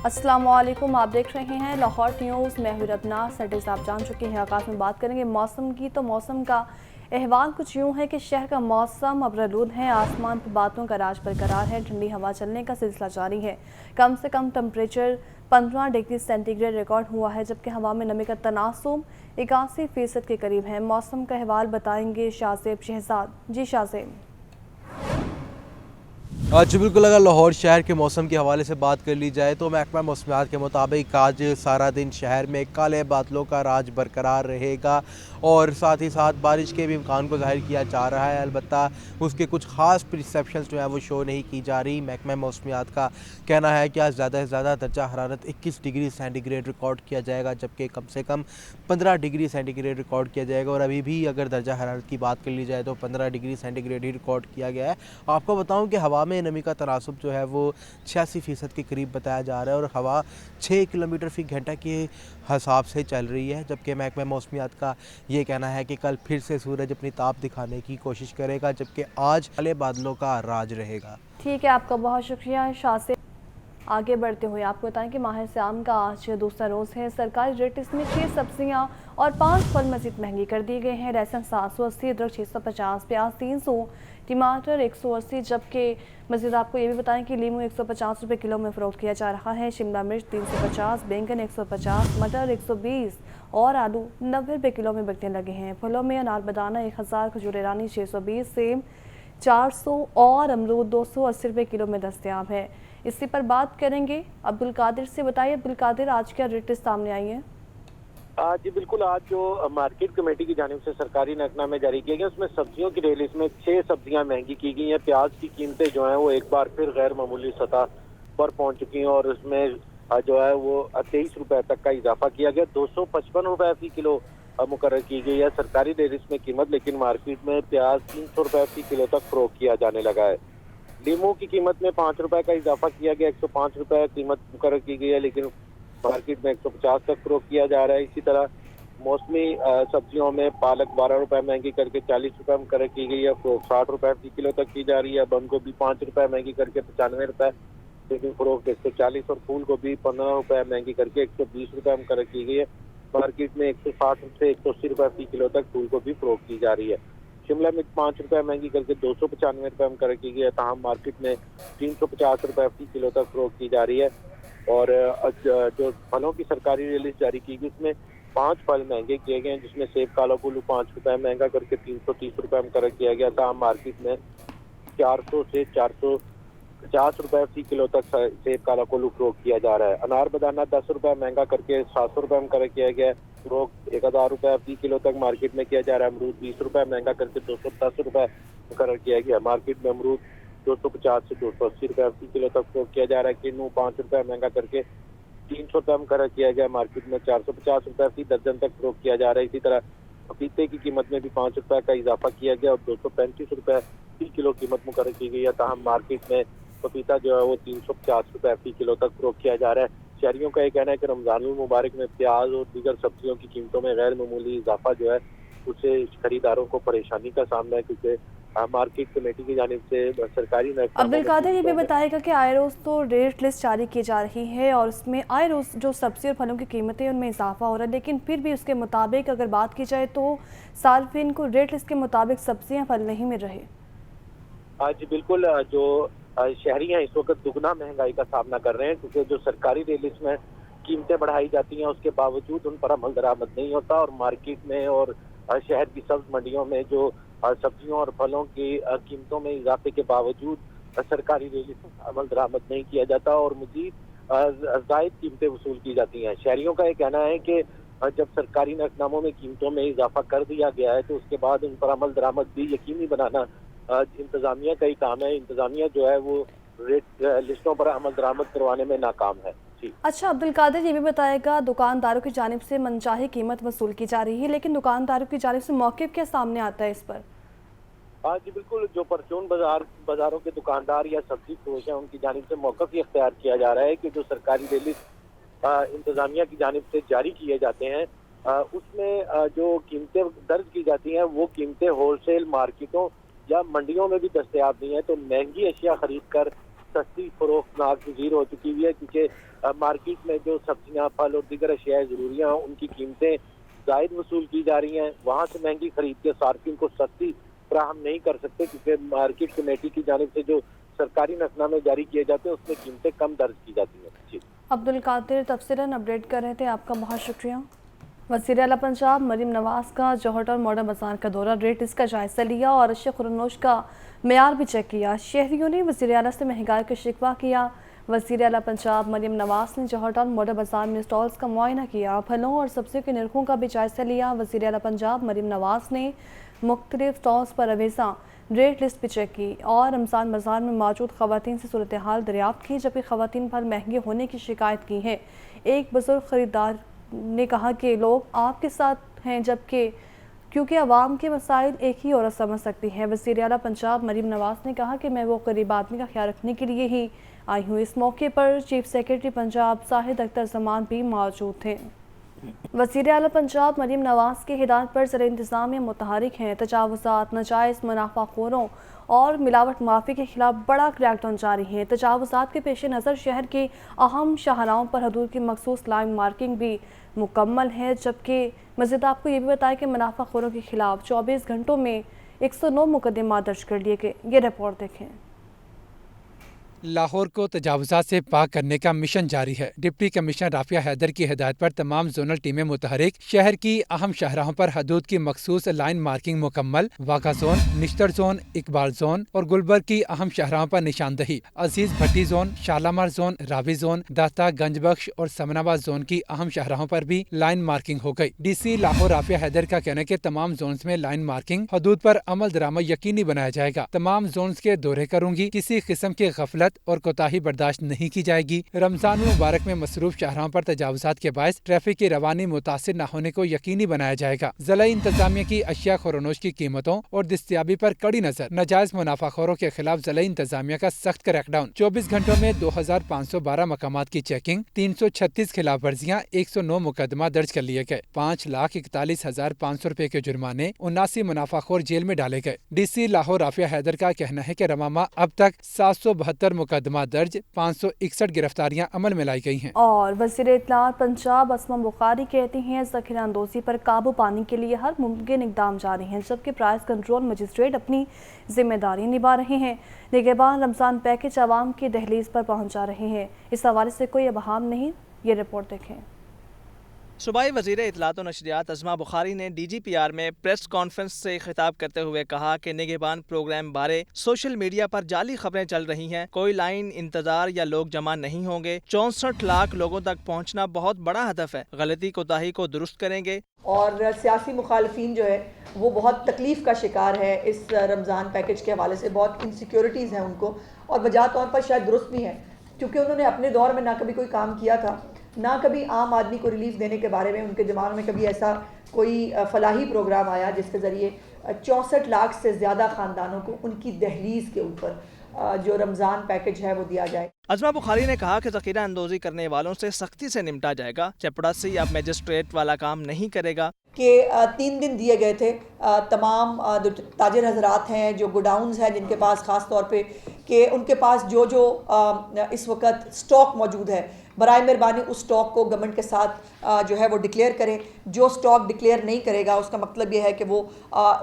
अस्सलाम वालेकुम, आप देख रहे हैं लाहौर न्यूज़। मैं हूं रबना। सडे से आप जान चुके हैं। आगाज़ में बात करेंगे मौसम की। तो मौसम का अहवाल कुछ यूँ है कि शहर का मौसम अबरआलूद है। आसमान पर बादलों का राज बरकरार है। ठंडी हवा चलने का सिलसिला जारी है। कम से कम टेम्परेचर 15 डिग्री सेंटीग्रेड रिकॉर्ड हुआ है, जबकि हवा में नमी का तनासुब 81% के करीब है। मौसम का अहवाल बताएंगे शाहज़ेब शहजाद। जी शाहज़ेब। जी बिल्कुल, अगर लाहौर शहर के मौसम के हवाले से बात कर ली जाए तो महकमा मौसमियात के मुताबिक आज सारा दिन शहर में काले बादलों का राज बरकरार रहेगा और साथ ही साथ बारिश के भी इम्कान को ज़ाहिर किया जा रहा है। अलबत्ता उसके कुछ ख़ास परसेप्शंस जो है वो शो नहीं की जा रही। महकमा मौसमियात का कहना है कि आज ज़्यादा से ज़्यादा दर्जा हरारत 21 डिग्री सेंटीग्रेड रिकॉर्ड किया जाएगा, जबकि कम से कम 15 डिग्री सेंटीग्रेड रिकॉर्ड किया जाएगा। और अभी भी अगर दर्जा हरारत की बात कर ली जाए तो 15 डिग्री सेंटीग्रेड ही रिकॉर्ड किया गया है। आपको बताऊँ कि हवा में नमी का तनासुब जो है वो 86% के करीब बताया जा रहा है और हवा 6 किलोमीटर फी घंटा के हिसाब से चल रही है। जबकि महकमा मौसमियात का ये कहना है कि कल फिर से सूरज अपनी ताप दिखाने की कोशिश करेगा, जबकि आज काले बादलों का राज रहेगा। ठीक है, आपका बहुत शुक्रिया शाहज़ेब। आगे बढ़ते हुए आपको बताएं कि माह सियाम का आज दूसरा रोज़ है। सरकारी रेट इसमें 6 सब्जियां और 5 फल मज़ीद महंगी कर दिए गए हैं। लहसुन 780, अदरक 650, प्याज 300, टमाटर 180, जबकि मज़ीद आपको ये भी बताएं कि लीमू 150 रुपये किलो में फ़रोख्त किया जा रहा है। शिमला मिर्च 350, बैंगन 150, मटर 120 और आलू 90 रुपये किलो में बिकने लगे हैं। फलों में अनार बदाना 1000, खजूर ईरानी 620, सेब 400 और अमरूद 280 रुपये किलो में दस्तयाब है। इसी पर बात करेंगे अब्दुल कादिर से। बताइए अब्दुल कादिर, आज क्या रेट सामने आई है? जी बिल्कुल, आज जो मार्केट कमेटी की जानिब से सरकारी नकनामे जारी किए गए उसमें सब्जियों की रेल इसमें 6 सब्जियां महंगी की गई हैं। प्याज की कीमतें जो हैं वो एक बार फिर गैर मामूली सतह पर पहुंच चुकी हैं और उसमें जो है वो 23 रुपए तक का इजाफा किया गया। 255 रुपए फी किलो मुकर्रर की गई है सरकारी रेट में कीमत, लेकिन मार्केट में प्याज 300 रुपए फी किलो तक फरोख्त किया जाने लगा है। लीमू की कीमत में 5 रुपए का इजाफा किया गया, 105 रुपए कीमत मुकर्रर की गई है, लेकिन मार्केट में 150 तक फरोख्त किया जा रहा है। इसी तरह मौसमी सब्जियों में पालक 12 रुपए महंगी करके 40 रुपए मुकर्रर की गई है, फरोख्त 60 रुपए फी किलो तक की जा रही है। बंद गोभी 5 रुपए महंगी करके 95 रुपए, लेकिन फरोख्त 140, और फूल गोभी 15 रुपए महंगी करके 120 रुपए मुकर्रर की गई है। मार्केट में 160 से 180 रुपए फी किलो तक फूल गोभी फरोख्त की जा रही है। शिमला मिर्च 5 रुपए महंगी करके 295 रुपए मुकर्रर की गई है, तमाम मार्केट में 350 रुपए फी किलो तक फरोख्त की जा रही है। और जो फलों की सरकारी रिलीज जारी की गई उसमें 5 फल महंगे किए गए हैं, जिसमें सेब काला कुल्लू 5 रुपए महंगा करके 330 रुपए मुकर्रर किया गया था। मार्केट में 400 से 450 रुपए फी किलो तक सेब काला कुल्लू फरोख्त किया जा रहा है। अनार बदाना 10 रुपए महंगा करके 700 रुपए मुकर्रर किया गया है, फरोख्त 1000 रुपए फी किलो तक मार्केट में किया जा रहा है। अमरूद 20 रुपए महंगा करके 210 रुपए मुकर्रर किया गया। मार्केट में अमरूद 250 से 280 रुपए फी किलो तक फरोख्त किया जा रहा है। किन्नू 5 रुपए महंगा करके 300 रुपए मुकर्रर किया गया, मार्केट में 450 रुपए फी दर्जन तक फरोख्त किया जा रहा है। इसी तरह पपीते की कीमत में भी 5 रुपए का इजाफा किया गया और 235 रुपए फी किलो कीमत मुकर्रर की गई है। ताहम मार्केट में पपीता जो है वो 350 रुपए फी किलो तक फरोख्त किया जा रहा है। शहरियों का ये कहना है कि रमजानुल मुबारक में प्याज और दीगर सब्जियों की कीमतों में गैर मामूली इजाफा जो है उससे खरीदारों को परेशानी का सामना है, क्योंकि मार्केट कमेटी की जानिब से सरकारी अब्दुल कादिर, ये भी बताएगा कि आए रोज़ तो रेट लिस्ट जारी की जा रही है और उसमें आए रोज़ जो सब्जी और फलों की कीमतें उनमें इजाफा हो रहा है, लेकिन फिर भी उसके मुताबिक अगर बात की जाए तो सार्फिन को रेट लिस्ट के मुताबिक सब्जियां फल नहीं मिल रहे। आज बिल्कुल, जो शहरी हैं इस वक्त दुगना महंगाई का सामना कर रहे हैं, क्योंकि जो सरकारी रेट लिस्ट में कीमतें बढ़ाई जाती हैं उसके बावजूद उन पर अमल दरामद नहीं होता, और मार्केट में और शहर की सब्ज मंडियों में जो सब्जियों और फलों की कीमतों में इजाफे के बावजूद सरकारी रेट लिस्ट में अमल दरामद नहीं किया जाता और मजीद जायद कीमतें वसूल की जाती हैं। शहरियों का ये कहना है कि जब सरकारी नकनामों में कीमतों में इजाफा कर दिया गया है तो उसके बाद उन पर अमल दरामद भी यकीनी बनाना इंतजामिया का ही काम है। इंतजामिया जो है वो रेट लिस्टों पर अमल दरामद करवाने में नाकाम है। अच्छा अब्दुल कादिर, ये भी बताएगा दुकानदारों की जानिब से मनचाही कीमत वसूल की जा रही है, लेकिन दुकानदारों की जानिब से मौक़िफ़ क्या सामने आता है इस पर? जी बिल्कुल, जो परचून बाजारों के दुकानदार या सब्जी फरोश हैं उनकी जानिब से मौक़िफ़ ये इख्तियार किया जा रहा है कि जो सरकारी रेट लिस्ट इंतजामिया की जानिब से जारी किए जाते हैं उसमें जो कीमतें दर्ज की जाती हैं वो कीमतें होलसेल मार्केटों या मंडियों में भी दस्तयाब नहीं है। तो महंगी अशिया खरीद कर सस्ती फरोख्त नागज़ीर हो चुकी हुई है, क्योंकि मार्केट में जो सब्जियां, फल और दीगर अशिया ज़रूरियाँ हैं उनकी कीमतें ज़ायद वसूल की जा रही हैं। वहाँ से महंगी खरीद के सार्फिन को सस्ती फराहम नहीं कर सकते, क्योंकि मार्केट कमेटी की जानिब से जो सरकारी नकनामे जारी किए जाते हैं उसमें कीमतें कम दर्ज की जाती हैं। जी, अब्दुल कादिर तफसीलन अपडेट कर रहे थे, आपका बहुत शुक्रिया। वज़ीर आला पंजाब मरीम नवाज़ का जौहर टाउन मॉडर्न बाजार का दौरा, रेट इसका जायज़ा लिया और अशिया खुरनोश का मेयार भी चेक किया। शहरियों ने वज़ीर आला से महंगाई का शिकवा किया। वज़ीर आला पंजाब मरीम नवाज़ ने जौहर टाउन मॉडर्न बाजार में स्टॉल्स का मुआयना किया, फलों और सब्जियों के नरखों का भी जायज़ा लिया। वज़ीर आला पंजाब मरीम नवाज़ ने मुख्तलिफ स्टॉल्स पर अवेज़ा रेट लिस्ट भी चेक की और रमज़ान बाज़ार में मौजूद ख़वातीन से सूरत हाल दरियाफ्त की, जबकि ख़वातीन फल महंगे होने की शिकायत की है। एक बुजुर्ग ख़रीदार ने कहा कि लोग आपके साथ हैं, जबकि क्योंकि अवाम के मसाइल एक ही औरत समझ सकती है। वज़ीर आला पंजाब मरीम नवाज़ ने कहा कि मैं वो गरीब आदमी का ख्याल रखने के लिए ही आई हूँ। इस मौके पर चीफ सेक्रेटरी पंजाब साहिद अख्तर जमान भी मौजूद थे। वज़ीर आला पंजाब मरीम नवाज़ की हिदायत पर ज़र इंतज़ामिया मुतहरिक हैं। तजावुज़ात, नाजायज़ मुनाफाखोरों और मिलावट माफ़ी के खिलाफ बड़ा क्रैकडाउन जारी है। तजावुज़ात के पेश नज़र शहर के अहम शाहराहों पर हदूद की मखसूस लाइन मार्किंग भी मुकम्मल है, जबकि मज़ीद आपको ये भी बताया कि मुनाफाखोरों के खिलाफ 24 घंटों में 109 मुकदमा दर्ज कर लिए गए। ये रिपोर्ट देखें। लाहौर को तजावुज़ात से पाक करने का मिशन जारी है। डिप्टी कमिश्नर राफिया हैदर की हिदायत पर तमाम जोनल टीमें मुतहरिक, शहर की अहम शाहराहों पर हदूद की मखसूस लाइन मार्किंग मुकम्मल, Wagah zone, Nishtar zone, Iqbal zone और गुलबर्ग की अहम शाहराहों पर निशानदही, Aziz Bhatti zone, Shalimar zone, Ravi zone, Data, Ganjbakhsh और समनाबाद जोन की अहम शाहराहों पर भी लाइन मार्किंग हो गई। DC लाहौर राफिया हैदर का कहना है कि तमाम जोन्स में लाइन मार्किंग हदूद पर अमल दरामद यकीनी बनाया जाएगा। तमाम जोन्स के दौरे करूंगी, किसी किस्म की गफलत और कोताही बर्दाश्त नहीं की जाएगी। रमजान मुबारक में मसरूफ शाहराहों पर तजावुज़ात के बायस ट्रैफिक की रवानी मुतासिर न होने को यकीनी बनाया जाएगा। ज़िला इंतजामिया की अशिया खुरनोश की कीमतों और दस्तयाबी पर कड़ी नजर, नाजायज मुनाफाखोरों के खिलाफ ज़िला इंतजामिया का सख्त क्रैकडाउन। 24 घंटों में 2512 मकामात की चेकिंग, 336 खिलाफ वर्जियाँ, 109 मुकदमा दर्ज कर लिए गए। 5,41,500 रुपए के जुर्माने, 79 मुनाफाखोर जेल में डाले गए। DC लाहौर राफिया हैदर का कहना है कि रवामा अब तक 772 मुकदमा दर्ज, 561 गिरफ्तारियां अमल में लाई गई हैं। और वज़ीर इत्तलात पंजाब अस्मा बुखारी कहती हैं ज़ख़ीरा अंदोज़ी पर काबू पाने के लिए हर मुमकिन इक़दाम जारी हैं, जबकि प्राइस कंट्रोल मजिस्ट्रेट अपनी जिम्मेदारी निभा रहे हैं। निगहबान रमज़ान पैकेज आवाम की दहलीज पर पहुँचा रहे हैं। इस हवाले से कोई अबहाम नहीं। ये रिपोर्ट देखें। सूबाई वज़ीर इत्तलात व नशरियात अस्मा बुखारी ने DGPR में प्रेस कॉन्फ्रेंस से खिताब करते हुए कहा कि निगहबान प्रोग्राम बारे सोशल मीडिया पर जाली खबरें चल रही हैं। कोई लाइन इंतजार या लोग जमा नहीं होंगे। 64 लाख लोगों तक पहुँचना बहुत बड़ा हदफ है। गलती कोताही को दुरुस्त करेंगे। और सियासी मुखालफिन जो है वो बहुत तकलीफ़ का शिकार है इस रमज़ान पैकेज के हवाले से। बहुत इनसिक्योरिटीज़ हैं उनको, और वजह तौर पर शायद दुरुस्त भी हैं, क्योंकि उन्होंने अपने दौर में ना कभी कोई काम किया था, ना कभी आम आदमी को रिलीफ देने के बारे में उनके दिमाग में कभी ऐसा कोई फलाही प्रोग्राम आया जिसके ज़रिए 64 लाख से ज़्यादा ख़ानदानों को उनकी दहलीज़ के ऊपर जो रमज़ान पैकेज है वो दिया जाए। अस्मा बुखारी ने कहा कि ज़ख़ीरा अंदोज़ी करने वालों से सख्ती से निपटा जाएगा। चपड़ासी अब मजिस्ट्रेट वाला काम नहीं करेगा। कि 3 दिन दिए गए थे तमाम जो ताजिर हजरात हैं, जो गोडाउन्स हैं जिनके पास ख़ास तौर पे कि उनके पास जो इस वक्त स्टॉक मौजूद है, बराए मेहरबानी उस स्टॉक को गवर्नमेंट के साथ जो है वो डिक्लेयर करें। जो स्टॉक डिक्लेयर नहीं करेगा उसका मतलब ये है कि वो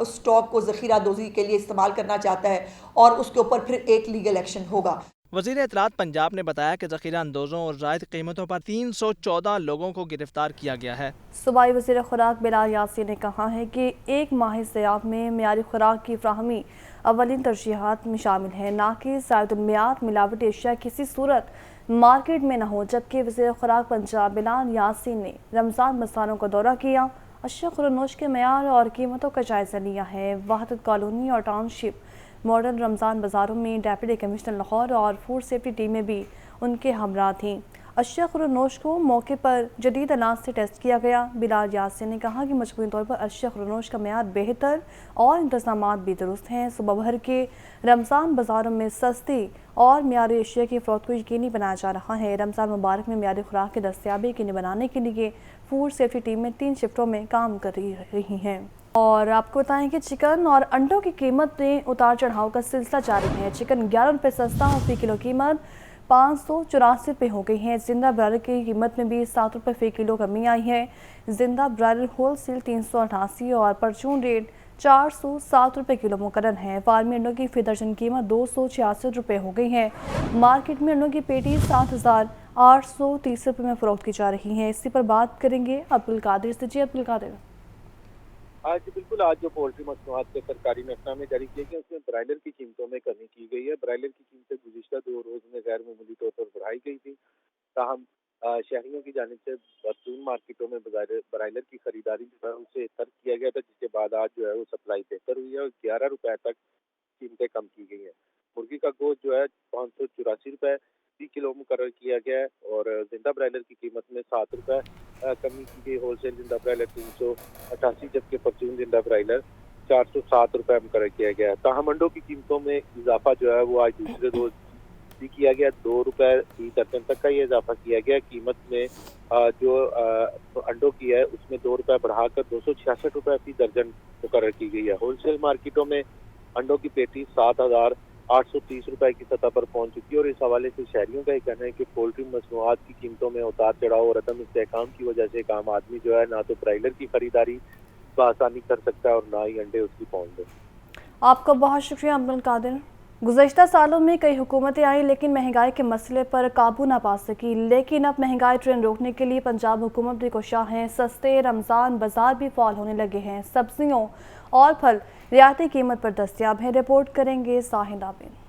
उस स्टॉक को ज़ख़ीरा दोज़ी के लिए इस्तेमाल करना चाहता है, और उसके ऊपर फिर एक लीगल एक्शन होगा। वज़ीर इत्तलात पंजाब ने बताया कि ज़ख़ीरा अंदोज़ों और ज़ायद कीमतों पर 314 लोगों को गिरफ्तार किया गया है। सूबाई वज़ीर खुराक बिलाल यासीन ने कहा है कि एक माह सियाब में मियारी खुराक की फ्राहमी अवलिन तरजीहात में शामिल है, ना कि ज़ायदुल मियाद मिलावटी अशिया किसी सूरत मार्केट में न हो। जबकि वज़ीर खुराक पंजाब बिलाल यासीन ने रमज़ान बाज़ारों का दौरा किया, अशिया खुरनोश के मेयार और कीमतों का जायज़ा लिया है। वहदत कॉलोनी और टाउनशिप मॉडल रमज़ान बाज़ारों में डिप्टी कमिश्नर लाहौर और फूड सेफ्टी टीमें भी उनके हमरा थीं। अशिया खुरनोश को मौके पर जदीद अनाज से टेस्ट किया गया। बिलाल यासीन ने कहा कि मजमूई तौर पर अशिया खुरनोश का मेयार बेहतर और इंतज़ामात भी दुरुस्त हैं। सुबह भर के रमज़ान बाज़ारों में सस्ती और मियारी अशिया की फ़रोख्त को यकीनी बनाया जा रहा है। रमज़ान मुबारक में मियारी खुराक की दस्तयाबी यकीनी बनाने के लिए फूड सेफ्टी टीमें 3 शिफ्टों में काम कर रही हैं। और आपको बताएं कि चिकन और अंडों की कीमत में उतार चढ़ाव का सिलसिला जारी है। चिकन 11 रुपये सस्ता और फी किलो कीमत 584 रुपये हो गई है। जिंदा ब्रायलर की कीमत में भी 7 रुपये फी किलो कमी आई है। जिंदा ब्रायलर होलसेल 388 और परचून रेट 407 रुपये किलो मुकर्रर है। फार्मी अंडों की फी दर्जन कीमत 266 रुपये हो गई है। मार्केट में अंडों की पेटी 7,830 रुपये में फरोख्त की जा रही है। इसी पर बात करेंगे अब्दुल कादिर से। जी अब्दुल कादिर। आज जो पोल्ट्री मसनूआत के सरकारी नकनामे जारी किए गए उसमें ब्रायलर की कीमतों में कमी की गई है। ब्रायलर की कीमतें गुज़िश्ता 2 रोज़ में गैर मामूली तौर पर बढ़ाई गई थी। ताहम शहरियों की जानिब से बरसून मार्केटों में ब्रायलर की खरीदारी जो है उसे तर्क किया गया था, जिसके बाद आज जो है वो सप्लाई बेहतर हुई है और 11 रुपए तक कीमतें कम की गई हैं। मुर्गी का गोश्त जो है 584 रुपये फी किलो मुकर्रर किया गया है और जिंदा ब्रायलर की कीमत में 7 रुपये कमी की गई। होलसेल जिंदा ब्रायलर 388 जबकि परचून जिंदा ब्रायलर 407 रुपये मुकर्रर किया गया है। ताहम अंडों की कीमतों में इजाफा जो है वो आज दूसरे रोज भी किया गया। 2 रुपये फी दर्जन तक का ये इजाफा किया गया। कीमत में जो अंडों की है उसमें 2 रुपये बढ़ाकर 266 रुपये फी दर्जन मुकर्रर की गई है। होलसेल मार्केटों में अंडों की पेटी 7,830 रुपये की सतह पर पहुंच चुकी है और इस हवाले से शहरियों का ये कहना है कि पोल्ट्री मसनूआत की कीमतों में उतार चढ़ाव और अदम इस्तेहकाम की वजह से एक आम आदमी जो है ना तो ब्रायलर की खरीदारी बआसानी कर सकता है और ना ही अंडे उसकी पहुंच दे। आपका बहुत शुक्रिया अब्दुल कादिर। गुज़श्ता सालों में कई हुकूमतें आई लेकिन महंगाई के मसले पर काबू ना पा सकी, लेकिन अब महंगाई ट्रेंड रोकने के लिए पंजाब हुकूमत भी कोशां है। सस्ते रमज़ान बाजार भी फॉल होने लगे हैं। सब्जियों और फल रियायती कीमत पर दस्तयाब है। रिपोर्ट करेंगे साहिद आबिद।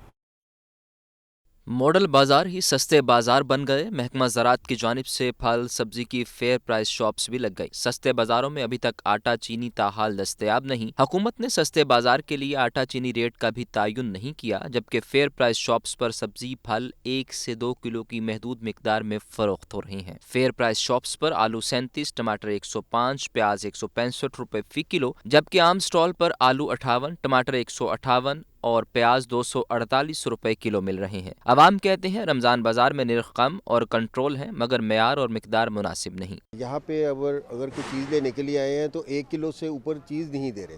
मॉडल बाजार ही सस्ते बाजार बन गए। महकमा ज़राअत की जानिब से फल सब्जी की फेयर प्राइस शॉप्स भी लग गई। सस्ते बाजारों में अभी तक आटा चीनी ताहाल दस्तयाब नहीं। हुकूमत ने सस्ते बाजार के लिए आटा चीनी रेट का भी तायुन नहीं किया, जबकि फेयर प्राइस शॉप्स पर सब्जी फल 1 से 2 किलो की महदूद मिकदार में फरोख्त हो रहे हैं। फेयर प्राइस शॉप्स पर आलू 37, टमाटर 105, प्याज 165 रुपये फी किलो, जबकि आम स्टॉल पर आलू 58, टमाटर 158 और प्याज 248 रुपए किलो मिल रहे हैं। अवाम कहते हैं रमज़ान बाजार में निर्ख कम और कंट्रोल है, मगर मेयार और मिकदार मुनासिब नहीं। यहाँ पे अगर कोई चीज़ लेने के लिए आए हैं तो 1 किलो से ऊपर चीज़ नहीं दे रहे,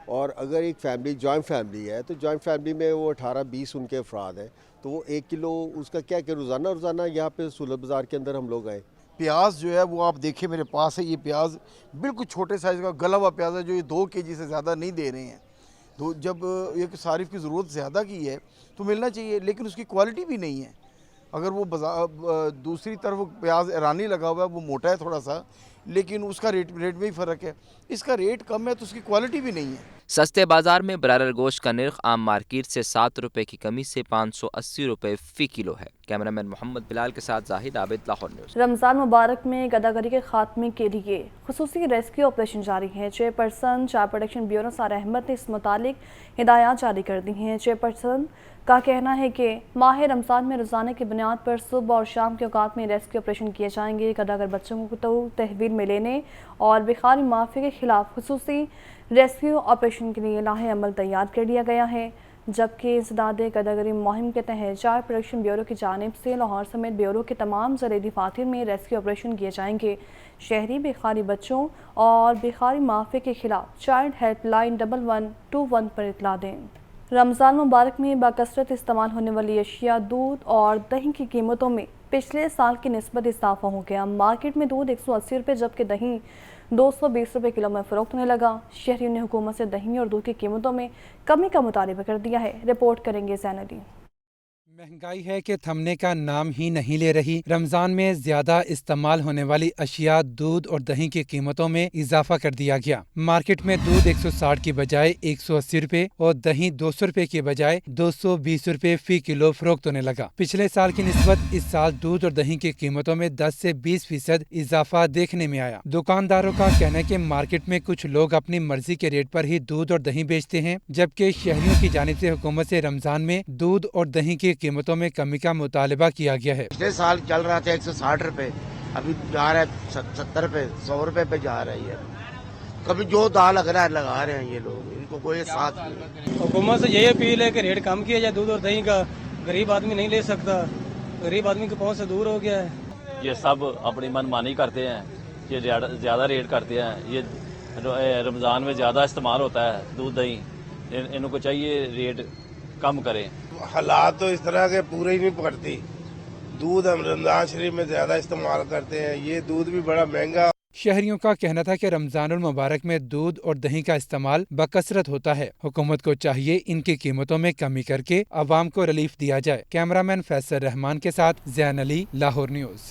और अगर एक फैमिली जॉइंट फैमिली है तो जॉइंट फैमिली में वो 18-20 उनके अफराद हैं तो वो 1 किलो उसका क्या कि रोज़ाना यहाँ पे सुलभ बाज़ार के अंदर हम लोग आए। प्याज जो है वो आप देखिए मेरे पास है, ये प्याज बिल्कुल छोटे साइज़ का गला हुआ प्याज है जो ये 2 केजी से ज़्यादा नहीं दे रहे हैं। तो जब एक सारिफ की ज़रूरत ज़्यादा की है तो मिलना चाहिए, लेकिन उसकी क्वालिटी भी नहीं है। अगर वो दूसरी तरफ प्याज ईरानी लगा हुआ है वो मोटा है थोड़ा सा, लेकिन उसका रेट में ही फ़र्क है। इसका रेट कम है तो उसकी क्वालिटी भी नहीं है। सस्ते बाजार में ब्रायलर गोश्त का निर्ख आम मार्केट से 7 रुपए की कमी से 580 रुपए फी किलो है। कैमरामैन मोहम्मद बिलाल के साथ जाहिद आबिद, लाहौर न्यूज़। रमज़ान मुबारक में गदागरी के खात्मे के लिए खुसूसी रेस्क्यू ऑपरेशन जारी है। चेयरपर्सन चाइल्ड प्रोटेक्शन ब्यूरो सारा अहमद ने इस मुतालिक हिदायत जारी कर दी हैं। चेयरपर्सन का कहना है कि माह रमज़ान में रोज़ाना की बुनियाद पर सुबह और शाम के औकात में रेस्क्यू ऑपरेशन किए जाएंगे। गदागर बच्चों को तो तहवील में लेने और बेखारी माफी के खिलाफ खुसूसी रेस्क्यू ऑपरेशन के लिए लाहे अमल तैयार कर लिया गया है, जबकि इंसदाद गदागरी मुहिम के तहत चाइल्ड प्रोटेक्शन ब्यूरो की जानिब से लाहौर समेत ब्यूरो के तमाम ज़िले दफातर में रेस्क्यू ऑपरेशन किए जाएंगे। शहरी बेखारी बच्चों और बेखारी माफी के खिलाफ चाइल्ड हेल्पलाइन 1121 पर इतला दें। रमज़ान मुबारक में बाकसरत इस्तेमाल होने वाली अशिया दूध और दही की कीमतों में पिछले साल की निस्बत इजाफा हो गया। मार्केट में दूध 180 रुपये जबकि दही 220 रुपये किलो में फ़रोख्त होने लगा। शहरियों ने हुकूमत से दही और दूध की कीमतों में कमी का मुतालबा कर दिया है। रिपोर्ट करेंगे ज़ैन अली। महंगाई है कि थमने का नाम ही नहीं ले रही। रमजान में ज्यादा इस्तेमाल होने वाली अशिया दूध और दही की कीमतों में इजाफा कर दिया गया। मार्केट में दूध 160 की बजाय 180 रुपए और दही 200 रुपए की बजाय 220 रुपए फी किलो फरोख्त होने लगा। पिछले साल की निस्बत इस साल दूध और दही की कीमतों में 10 से 20% इजाफा देखने में आया। दुकानदारों का कहना है कि मार्केट में कुछ लोग अपनी मर्जी के रेट पर ही दूध और दही बेचते हैं, जबकि शहरियों की जानिब से हुकूमत से रमजान में दूध और दही की कीमतों में कमी का मुतालबा किया गया है। पिछले साल चल रहा था 160 रुपए, अभी जा रहा है 70 रुपए, 100 रुपए पे जा रही है। कभी जो दाल लग रहा है लगा रहे हैं ये लोग, इनको कोई साथ नहीं। हुकूमत से यही अपील है कि रेट कम किया जाए दूध और दही का। गरीब आदमी नहीं ले सकता, गरीब आदमी के पहुंच से दूर हो गया है। ये सब अपनी मनमानी करते हैं, ये ज्यादा रेट करते हैं। ये रमज़ान में ज़्यादा इस्तेमाल होता है दूध दही, इनको चाहिए रेट कम करें। हालात तो इस तरह के पूरे ही नहीं पड़ती। दूध हम रमज़ान शरीफ में ज़्यादा इस्तेमाल करते हैं, ये दूध भी बड़ा महंगा। शहरियों का कहना था कि रमजानुल मुबारक में दूध और दही का इस्तेमाल बकसरत होता है। हुकूमत को चाहिए इनकी कीमतों में कमी करके अवाम को रिलीफ दिया जाए। कैमरामैन फैसल रहमान के साथ ज़ैन अली, लाहौर न्यूज़।